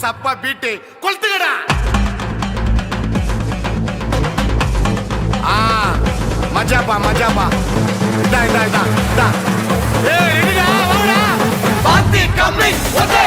சப்பா பீட்டு கொளுத்துக்கடா. மஜாப்பா மஜாப்பா. இதா இதா இதா இதா. ஏய் ரெடிடா வாடா. பாத்தி கம்மி ஓகே.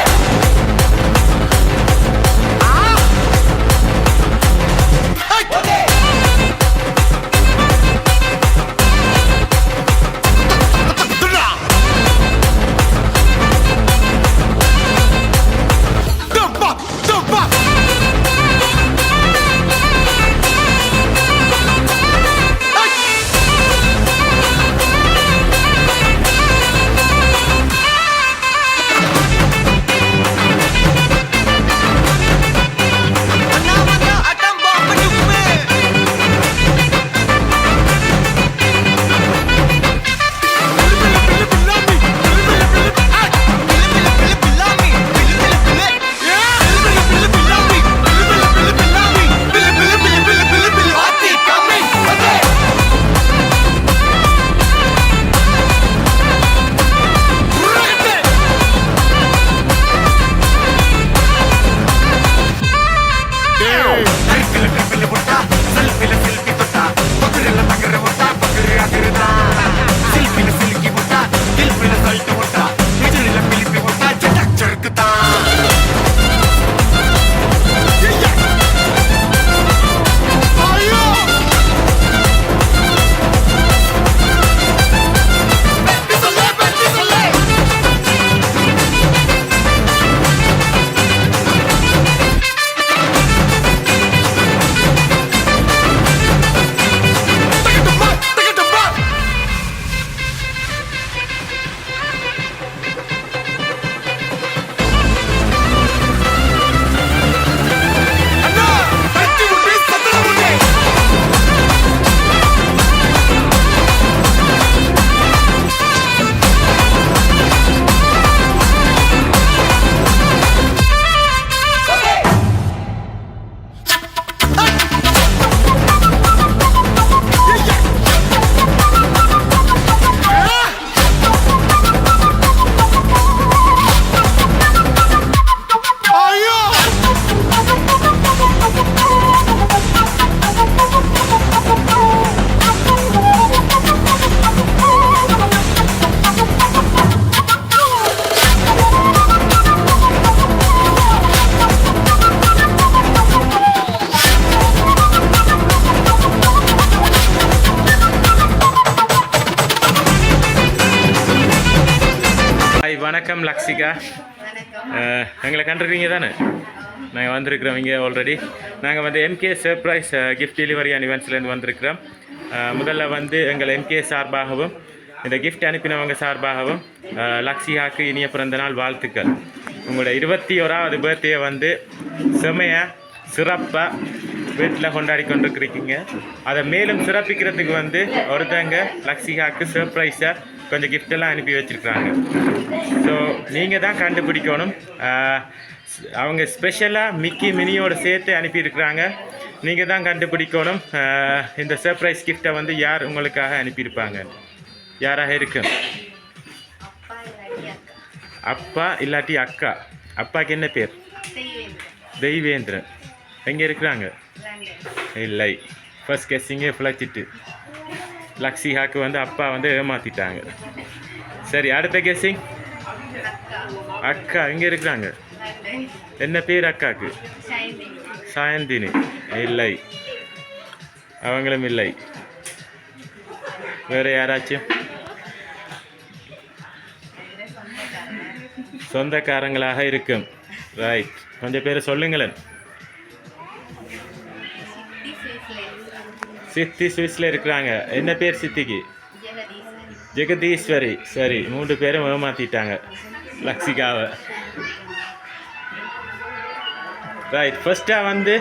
வணக்கம் லக்ஷிகா. எங்களை கண்டிருக்கீங்க தானே? நாங்கள் வந்திருக்கிறோம் இங்கே ஆல்ரெடி. நாங்கள் வந்து MK surprise gift delivery and இவெண்ட்ஸ்லேருந்து வந்திருக்கிறோம். முதல்ல வந்து எங்கள் எம்கே சார்பாகவும் இந்த கிஃப்ட் அனுப்பினவங்க சார்பாகவும் லக்ஷிகாவுக்கு இனிய பிறந்தநாள் வாழ்த்துக்கள். உங்களோட 21வது பர்த்டே வந்து செம்மையாக சிறப்பாக வீட்டில் கொண்டாடி கொண்டிருக்கிறீங்க. அதை மேலும் சிறப்பிக்கிறதுக்கு வந்து ஒருத்தங்க லக்ஷிகாவுக்கு சர்ப்ரைஸாக கொஞ்சம் கிஃப்டெல்லாம் அனுப்பி வச்சுருக்குறாங்க. ஸோ நீங்கள் தான் கண்டுபிடிக்கணும். அவங்க ஸ்பெஷலாக மிக்கி மினியோடு சேர்த்து அனுப்பியிருக்கிறாங்க. நீங்கள் தான் கண்டுபிடிக்கணும் இந்த சர்ப்ரைஸ் கிஃப்டை வந்து யார் உங்களுக்காக அனுப்பியிருப்பாங்க. யாராக இருக்கு? அப்பா இல்லாட்டி அக்கா. அப்பாவுக்கு என்ன பேர்? தெய்வேந்திரன். எங்கே இருக்கிறாங்க? இல்லை, ஃபர்ஸ்ட் கெஸ்ஸிங்கே ஃப்ளச்சிட்டு. லக்ஷிகாவுக்கு வந்து அப்பா வந்து ஏமாற்றிட்டாங்க. சரி, அடுத்த கெஸ்ஸிங். அக்கா எங்கே இருக்கிறாங்க? என்ன பேர் அக்காவுக்கு? சாயந்தினி. இல்லை, அவங்களும் இல்லை. வேறு யாராச்சும்? சொந்தக்காரங்களாக இருக்கும். ரைட், கொஞ்சம் பேர் சொல்லுங்களேன். சித்தி சுவிஸில் இருக்கிறாங்க. என்ன பேர் சித்திக்கு? ஜெகதீஸ்வரி. சரி, 3 பேரும் ஏமாற்றிட்டாங்க லக்ஷிகாவை. ரைட், ஃபர்ஸ்ட்டாக வந்து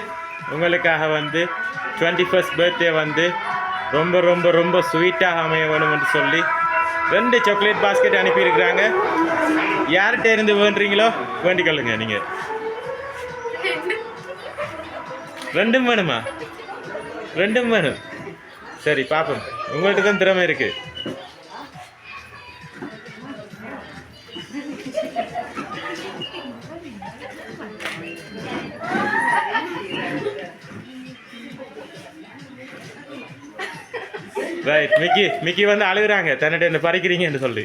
உங்களுக்காக வந்து 21st பர்த்டே வந்து ரொம்ப ரொம்ப ரொம்ப ஸ்வீட்டாக அமைய வேணும்னு சொல்லி 2 சாக்லேட் பாஸ்கெட் அனுப்பியிருக்கிறாங்க. யார்கிட்ட இருந்து வேண்டுறீங்களோ வேண்டிக்கொள்ளுங்க. நீங்கள் 2 வேணுமா? 2 வேணும். சரி, பார்ப்போம். உங்கள்கிட்ட தான் திறமை இருக்குது. ரைட் மிக்கி வந்து அழுகுறாங்க தன்னிட்ட என்ன பறிக்கிறீங்கன்னு சொல்லி.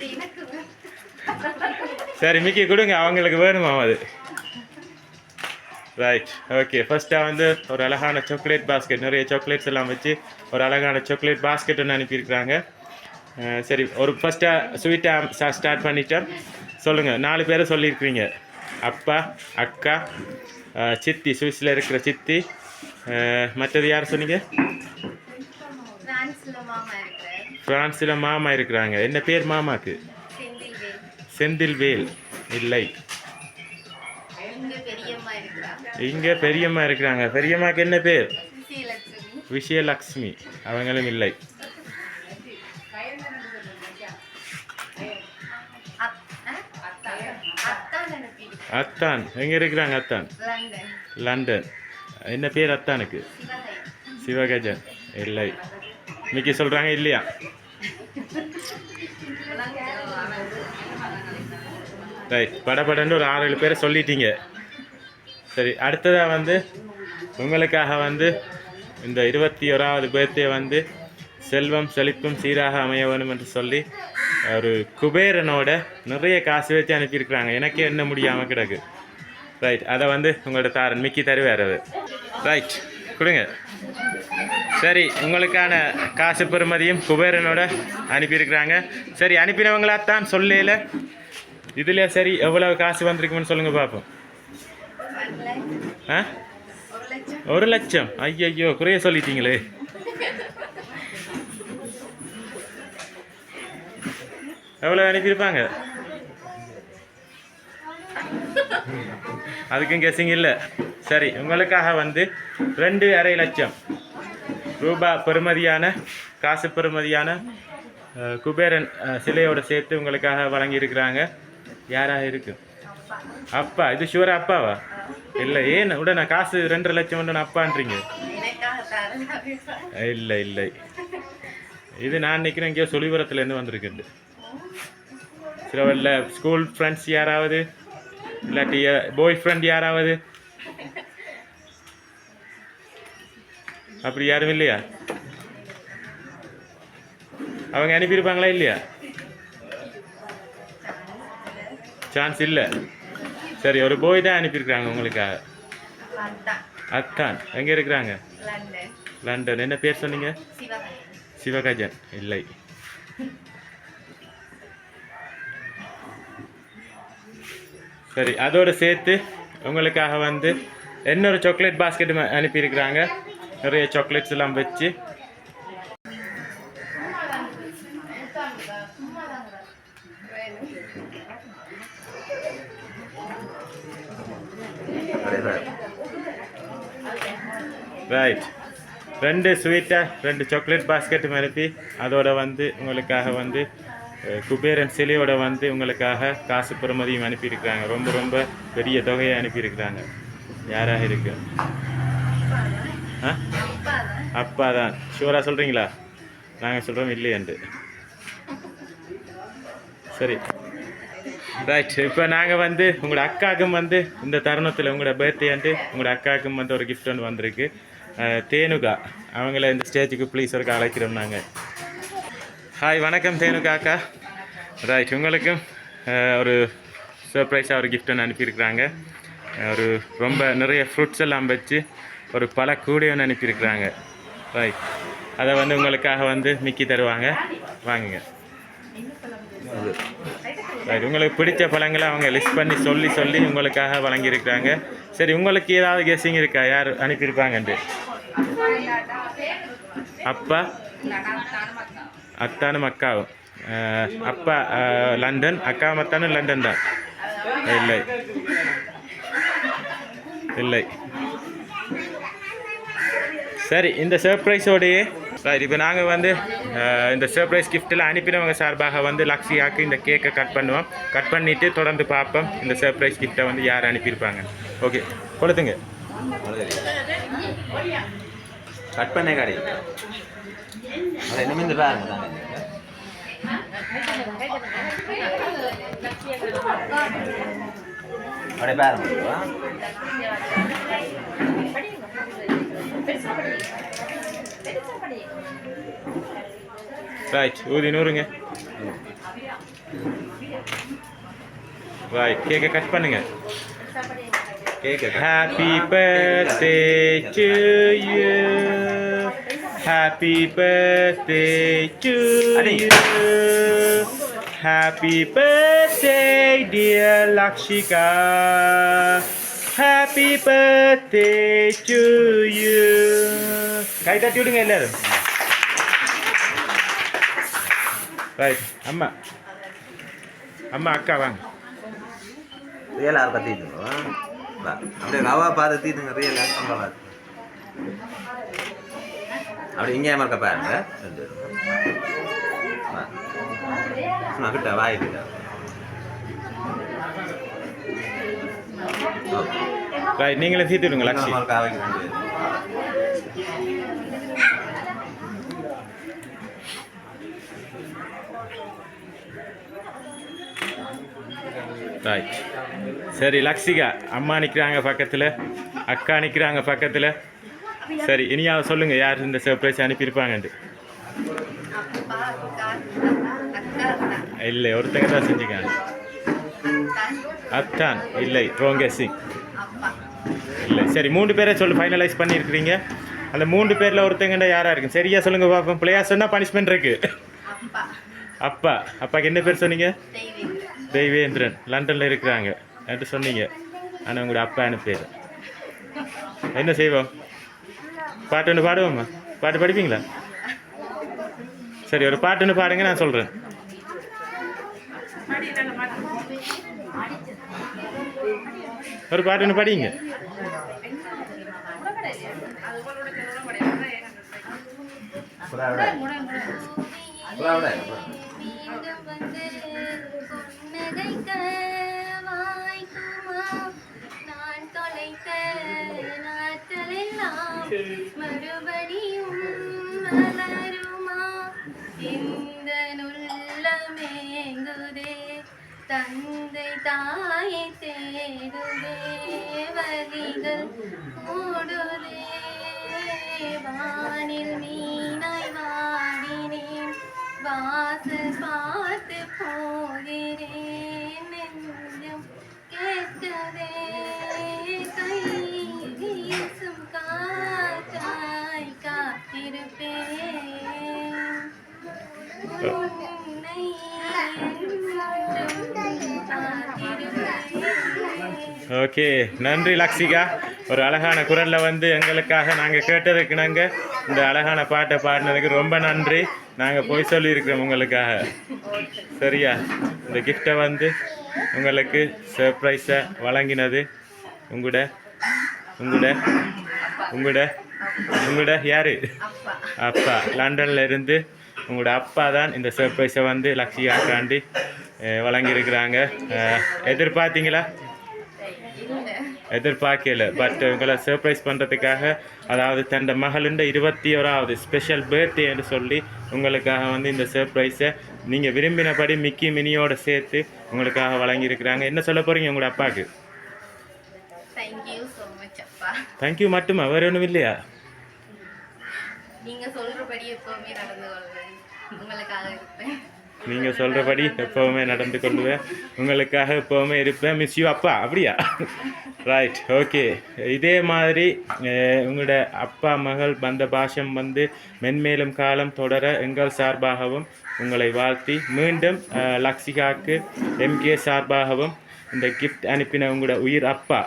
சரி மிக்கி கொடுங்க, அவங்களுக்கு வேணுமா அது. ரைட் ஓகே, ஃபர்ஸ்ட்டாக வந்து ஒரு அழகான சாக்லேட் பாஸ்கெட், நிறைய சாக்லேட்ஸ் எல்லாம் வச்சு ஒரு அழகான சாக்லேட் பாஸ்கெட் ஒன்று அனுப்பியிருக்கிறாங்க. சரி, ஒரு ஃபஸ்ட்டாக ஸ்வீட்டாக ஸ்டார்ட் பண்ணிட்டேன். சொல்லுங்கள், 4 பேரை சொல்லியிருக்கிறீங்க. அப்பா, அக்கா, சித்தி, சுவிஸில் இருக்கிற சித்தி, மற்றது யார் சொன்னீங்க? ஃப்ரான்ஸில் மாமா இருக்கிறாங்க. என்ன பேர் மாமாக்கு? செந்தில்வேல். இல்லை, இங்கே பெரியம்மா இருக்கிறாங்க. பெரியம்மாக்கு என்ன பேர்? விஷயலக்ஷ்மி. அவங்களும் இல்லை. அத்தான் எங்கே இருக்கிறாங்க? அத்தான் லண்டன். என்ன பேர் அத்தானுக்கு? சிவகஜன். இல்லை. மிக்கி சொல்கிறாங்க இல்லையா? ரைட், படப்படன்னு ஒரு 6-7 பேரை சொல்லிட்டீங்க. சரி, அடுத்ததாக வந்து உங்களுக்காக வந்து இந்த 21வது பர்த்டே வந்து செல்வம் செழிப்பும் சீராக அமைய வேணும் என்று சொல்லி ஒரு குபேரனோட நிறைய காசு வச்சு அனுப்பியிருக்கிறாங்க. எனக்கே என்ன முடியாமல் கிடக்கு. ரைட், அதை வந்து உங்களோட தாரன் மிக்கி தருவார். அது ரைட், கொடுங்க. சரி, உங்களுக்கான காசு பெறுமதியும் குபேரனோட அனுப்பியிருக்கிறாங்க. சரி, அனுப்பினவங்களாத்தான் சொல்லல. இதில் சரி எவ்வளவு காசு வந்திருக்குன்னு சொல்லுங்கள் பார்ப்போம். 1 லட்சம். ஐயோ, குறைய சொல்லிட்டீங்களே. எவ்வளோ அனுப்பியிருப்பாங்க? அதுக்கும் கெஸிங் இல்லை. சரி, உங்களுக்காக வந்து 2.5 லட்சம் ரூபாய் பெறுமதியான காசு பெறுமதியான குபேரன் சிலையோடு சேர்த்து உங்களுக்காக வழங்கியிருக்கிறாங்க. யாராக இருக்கு? அப்பா. இது ஷூரா அப்பாவா? இல்லை, ஏன் உடனே காசு 2.5 லட்சம் உடனே அப்பான்றீங்க? இல்லை இல்லை, இது நான் நினைக்கிறேன் இங்கேயோ சொல்லிபுரத்துலேருந்து வந்திருக்குது. சில ஸ்கூல் ஃப்ரெண்ட்ஸ் யாராவது, இல்லாட்டி பாய் ஃப்ரெண்ட் யாராவது, அப்படி யாரும் இல்லையா? அவங்க அனுப்பியிருப்பாங்களா இல்லையா? சான்ஸ் இல்லை. சரி, ஒரு போய் தான் அனுப்பியிருக்கிறாங்க உங்களுக்காக. அத்தான் எங்கே இருக்கிறாங்க? லண்டன். என்ன பேர் சொன்னீங்க? சிவகஜன். இல்லை. சரி, அதோடு சேர்த்து உங்களுக்காக வந்து இன்னொரு சாக்லேட் பாஸ்கெட் அனுப்பியிருக்கிறாங்க. நிறைய சாக்லேட்ஸ் எல்லாம் வச்சு. ரைட், 2 ஸ்வீட்டாக 2 சாக்லேட் பாஸ்கெட்டும் அனுப்பி அதோட வந்து உங்களுக்காக வந்து குபேரன் சிலையோட வந்து உங்களுக்காக காசு பெறுமதியும் அனுப்பியிருக்கிறாங்க. ரொம்ப ரொம்ப பெரிய தொகையை அனுப்பியிருக்கிறாங்க. யாராக இருக்கு? அப்பா தான். ஷூராக சொல்கிறீங்களா? நாங்கள் சொல்கிறோம் இல்லையண்டு. சரி, ரைட். இப்போ நாங்கள் வந்து உங்களோட அக்காவுக்கும் வந்து இந்த தருணத்தில் உங்களோட பர்த்டே அண்டு உங்களோட அக்காவுக்கும் வந்து ஒரு கிஃப்ட் ஒன்று வந்திருக்கு. தேனுகா, அவங்கள இந்த ஸ்டேஜுக்கு ப்ளீஸ் ஒரு அழைக்கிறோம் நாங்கள். ஹாய், வணக்கம் தேனுகா அக்கா. ரைட், உங்களுக்கும் ஒரு சர்ப்ரைஸாக ஒரு கிஃப்ட் ஒன்று அனுப்பியிருக்கிறாங்க. ஒரு ரொம்ப நிறைய ஃப்ரூட்ஸ் எல்லாம் வச்சு ஒரு பல கூடையும் அனுப்பியிருக்கிறாங்க. ரைட், அதை வந்து உங்களுக்காக வந்து மிக்கி தருவாங்க. வாங்குங்க. ரைட், உங்களுக்கு பிடிச்ச பழங்களை அவங்க லிஸ்ட் பண்ணி சொல்லி உங்களுக்காக வழங்கியிருக்கிறாங்க. சரி, உங்களுக்கு ஏதாவது கெஸ்ஸிங் இருக்கா யார் அனுப்பியிருப்பாங்கன்ட்டு? அப்பா, அத்தானும் அக்காவும். அப்பா லண்டன், அக்கா அத்தானும் லண்டன் தான். இல்லை இல்லை. சரி, இந்த சர்ப்ரைஸோடையே ரைட், இப்போ நாங்கள் வந்து இந்த சர்ப்ரைஸ் கிஃப்ட்டில் அனுப்பினவங்க சார்பாக வந்து லக்ஷியாவுக்கு இந்த கேக்கை கட் பண்ணுவோம். கட் பண்ணிவிட்டு தொடர்ந்து பார்ப்போம் இந்த சர்ப்ரைஸ் கிஃப்ட்டை வந்து யார் அனுப்பியிருப்பாங்க. ஓகே, கொடுத்துங்க. கட் பண்ண காடி அது என்ன இந்த பாருங்க. அப்படியே பாருங்க. ரைட் ஊதி நூறுங்க. ரைட் கேக்கை கட் பண்ணுங்க. Happy birthday to you. Happy birthday to you. Happy birthday dear Lakshika. Happy birthday to you. கை தட்டி விடுங்க எல்லாரும். ரைட் அம்மா அம்மா அக்கா வாங்க. ரியல் யார் கத்திட்டு அப்படியே ரவா பார்த்து தீத்துங்க. ரியல் அங்கே பார்த்து அப்படி இங்கே இருக்க பாருங்க. கிட்ட வாய்க்கிட்ட ரைட் நீங்களே தீர்த்து விடுங்க லக்ஷ்மி. ரைட் சரி லக்ஷிகா அம்மா நிற்கிறாங்க பக்கத்தில், அக்கா நிற்கிறாங்க பக்கத்தில். சரி இனியாவது சொல்லுங்கள் யார் இந்த சர்ப்ரைஸ் அனுப்பியிருப்பாங்கன்ட்டு. இல்லை ஒருத்தங்க தான் செஞ்சுக்காங்க. அத்தான் இல்லை ரோங் கெஸ்ஸிங் இல்லை. சரி 3 பேரை சொல்லு ஃபைனலைஸ் பண்ணியிருக்கிறீங்க. அந்த 3 பேரில் ஒருத்தங்கண்டா யாராக இருக்கும் சரியா சொல்லுங்கள் பார்ப்போம். பிள்ளையா சொன்னால் பனிஷ்மெண்ட் இருக்குது. அப்பா அப்பாவுக்கு என்ன பேர் சொன்னீங்க? தெய்வேந்திரன். லண்டனில் இருக்கிறாங்க என்று சொன்னீங்க. ஆனால் உங்களோட அப்பான்னு பேர் என்ன செய்வோம்? பாட்டு ஒன்று பாடுவோம்மா? பாட்டு படிப்பீங்களா? சரி ஒரு பாட்டு ஒன்று பாடுங்க நான் சொல்கிறேன். ஒரு பாட்டு ஒன்று படிங்க. மறுபடியும் மலருமா இந்த நுள்ளமேங்குதே தந்தை தாயை தேடுதே வலிகள் கூடுதே வானில் மீனாய் வாடினேன் வாசல் பார்த்து போகிறேன் நெஞ்சம் கேட்கதே கை வீசும் காற்றாய் காத்திருப்பேன் உன்னை ஓகே நன்றி லக்ஷிகா. ஒரு அழகான குரலில் வந்து எங்களுக்காக நாங்கள் கேட்டதுக்கு நாங்கள் இந்த அழகான பாட்டை பாடினதுக்கு ரொம்ப நன்றி. நாங்கள் போய் சொல்லியிருக்கிறோம் உங்களுக்காக. சரியா இந்த கிஃப்டை வந்து உங்களுக்கு சர்ப்ரைஸை வழங்கினது உங்களோட உங்களோட உங்களோட உங்களோட யார்? அப்பா. லண்டனில் இருந்து உங்களோட அப்பா தான் இந்த சர்ப்ரைஸை வந்து லக்ஷிகாக்காண்டி வழங்கியிருக்கிறாங்க. எதிர்பார்த்தீங்களா? எதிர்பார்க்கல. பட் உங்களை சர்ப்ரைஸ் பண்ணுறதுக்காக அதாவது தன் மகளின் 21வது ஸ்பெஷல் பர்த்டே என்று சொல்லி உங்களுக்காக வந்து இந்த சர்ப்ரைஸை நீங்கள் விரும்பினபடி மிக்கி மினியோடு சேர்த்து உங்களுக்காக வழங்கியிருக்கிறாங்க. என்ன சொல்ல போகிறீங்க உங்களோட அப்பாவுக்கு? தேங்க்யூ ஸோ மச் அப்பா. தேங்க்யூ மட்டுமா வேறு ஒன்றும் இல்லையா? நீங்கள் சொல்கிறபடி எப்போவுமே நடந்து கொள்வேன், உங்களுக்காக இருப்பேன். நீங்கள் சொல்கிறபடி எப்போவுமே நடந்து கொள்வேன், உங்களுக்காக எப்போவுமே இருப்பேன். மிஸ் யூ அப்பா. அப்படியா? Right okay. இதே மாதிரி உங்களோட அப்பா மகள் பந்த பாஷம் வந்து மென்மேலும் காலம் தொடர எங்கள் சார்பாகவும் உங்களை வாழ்த்தி மீண்டும் லக்ஷிகாவுக்கு எம்கே சார்பாகவும் இந்த கிஃப்ட் அனுப்பின உங்களோட உயிர் அப்பா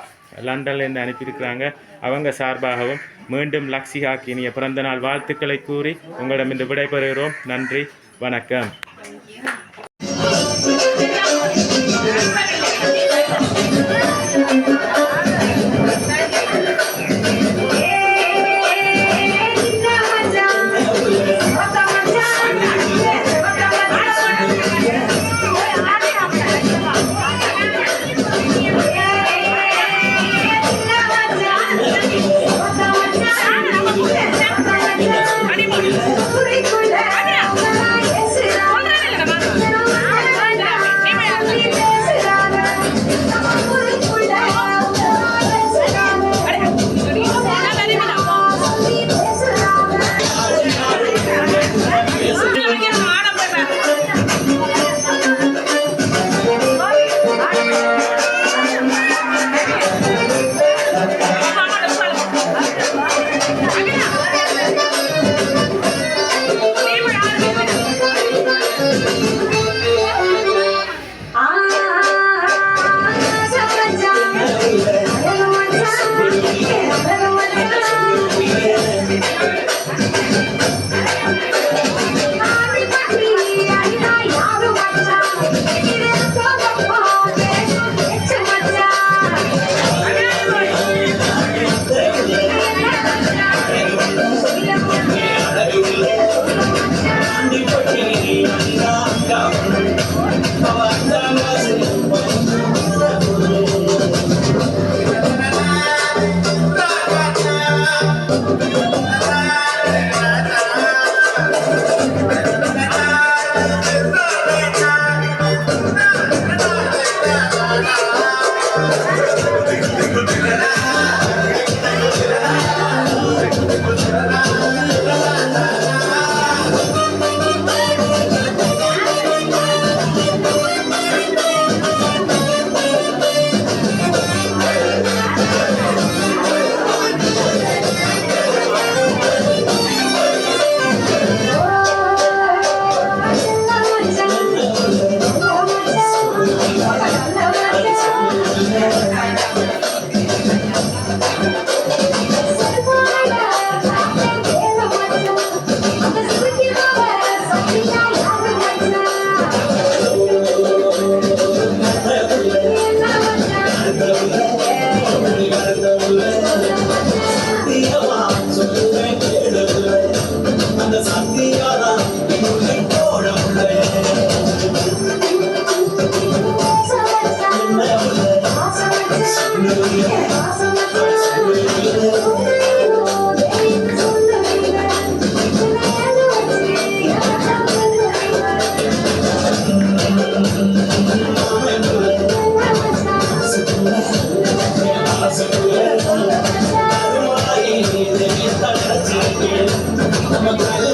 லண்டன்லேருந்து அனுப்பியிருக்கிறாங்க அவங்க சார்பாகவும் மீண்டும் லக்ஷிகாவுக்கு இனிய பிறந்தநாள் வாழ்த்துக்களை கூறி உங்களிடம் இந்த விடைபெறுகிறோம். நன்றி, வணக்கம். Yes, நமக்கு